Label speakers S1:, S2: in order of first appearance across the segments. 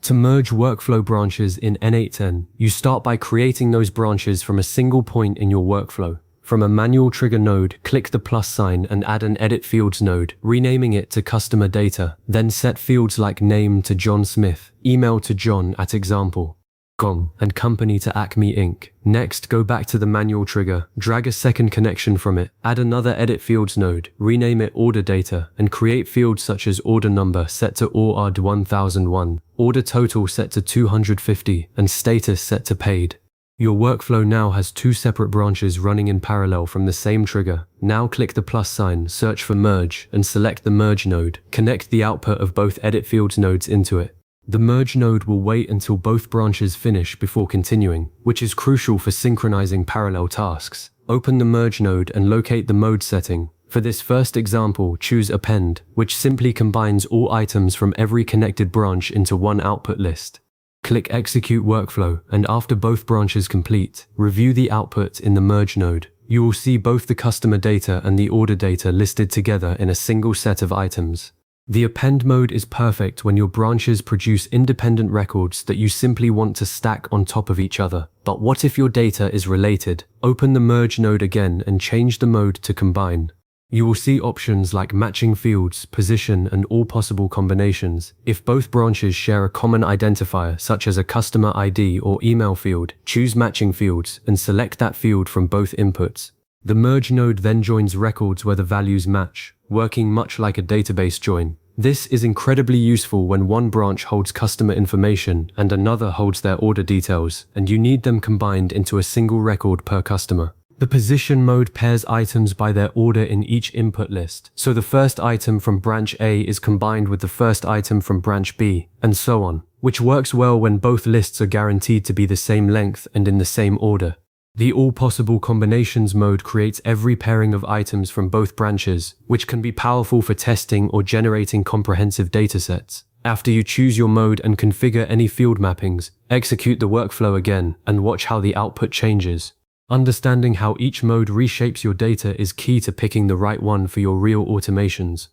S1: To merge workflow branches in n8n, you start by creating those branches from a single point in your workflow. From a manual trigger node, click the plus sign and add an edit fields node, renaming it to customer data. Then set fields like name to John Smith, email to John at example.com, and company to Acme Inc. Next, go back to the manual trigger, drag a second connection from it, add another edit fields node, rename it order data, and create fields such as order number set to ORD 1001, order total set to 250, and status set to paid. Your workflow now has two separate branches running in parallel from the same trigger. Now click the plus sign, search for merge, and select the merge node. Connect the output of both edit fields nodes into it. The merge node will wait until both branches finish before continuing, which is crucial for synchronizing parallel tasks. Open the merge node and locate the mode setting. For this first example, choose append, which simply combines all items from every connected branch into one output list. Click execute workflow, and after both branches complete, review the output in the merge node. You will see both the customer data and the order data listed together in a single set of items. The append mode is perfect when your branches produce independent records that you simply want to stack on top of each other. But what if your data is related? Open the merge node again and change the mode to combine. You will see options like matching fields, position, and all possible combinations. If both branches share a common identifier, such as a customer ID or email field, choose matching fields and select that field from both inputs. The merge node then joins records where the values match, working much like a database join. This is incredibly useful when one branch holds customer information and another holds their order details, and you need them combined into a single record per customer. The position mode pairs items by their order in each input list, so the first item from branch A is combined with the first item from branch B, and so on, which works well when both lists are guaranteed to be the same length and in the same order. The all possible combinations mode creates every pairing of items from both branches, which can be powerful for testing or generating comprehensive datasets. After you choose your mode and configure any field mappings, execute the workflow again and watch how the output changes. Understanding how each mode reshapes your data is key to picking the right one for your real automations.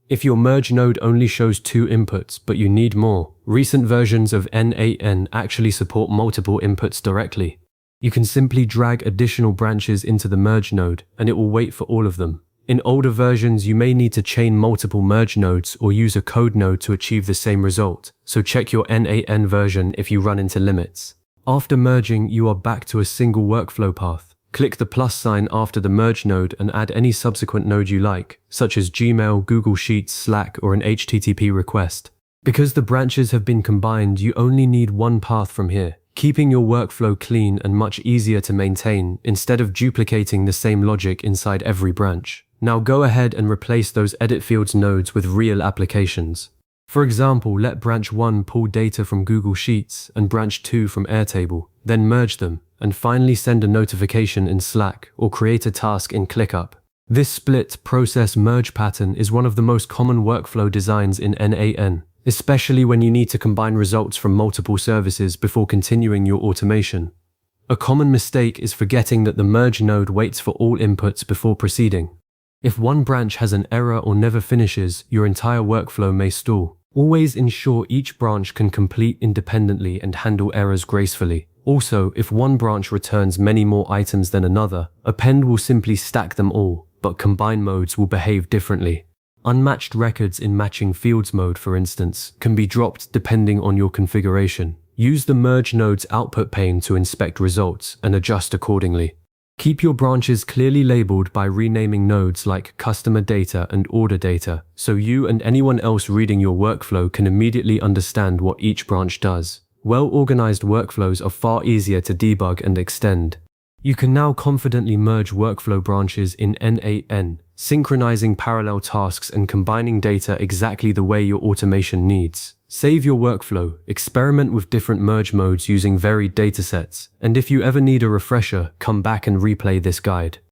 S1: If your merge node only shows two inputs but you need more, recent versions of n8n actually support multiple inputs directly. You can simply drag additional branches into the merge node and it will wait for all of them. In older versions, you may need to chain multiple merge nodes or use a code node to achieve the same result, so check your n8n version if you run into limits. After merging, you are back to a single workflow path. Click the plus sign after the merge node and add any subsequent node you like, such as Gmail, Google Sheets, Slack, or an HTTP request. Because the branches have been combined, you only need one path from here, keeping your workflow clean and much easier to maintain instead of duplicating the same logic inside every branch. Now go ahead and replace those edit fields nodes with real applications. For example, let branch 1 pull data from Google Sheets and branch 2 from Airtable, then merge them, and finally send a notification in Slack or create a task in ClickUp. This split process merge pattern is one of the most common workflow designs in n8n, especially when you need to combine results from multiple services before continuing your automation. A common mistake is forgetting that the merge node waits for all inputs before proceeding. If one branch has an error or never finishes, your entire workflow may stall. Always ensure each branch can complete independently and handle errors gracefully. Also, if one branch returns many more items than another, append will simply stack them all, but combine modes will behave differently. Unmatched records in matching fields mode, for instance, can be dropped depending on your configuration. Use the merge node's output pane to inspect results and adjust accordingly. Keep your branches clearly labeled by renaming nodes like customer data and order data, so you and anyone else reading your workflow can immediately understand what each branch does. Well-organized workflows are far easier to debug and extend. You can now confidently merge workflow branches in n8n, synchronizing parallel tasks and combining data exactly the way your automation needs. Save your workflow, experiment with different merge modes using varied datasets, and if you ever need a refresher, come back and replay this guide.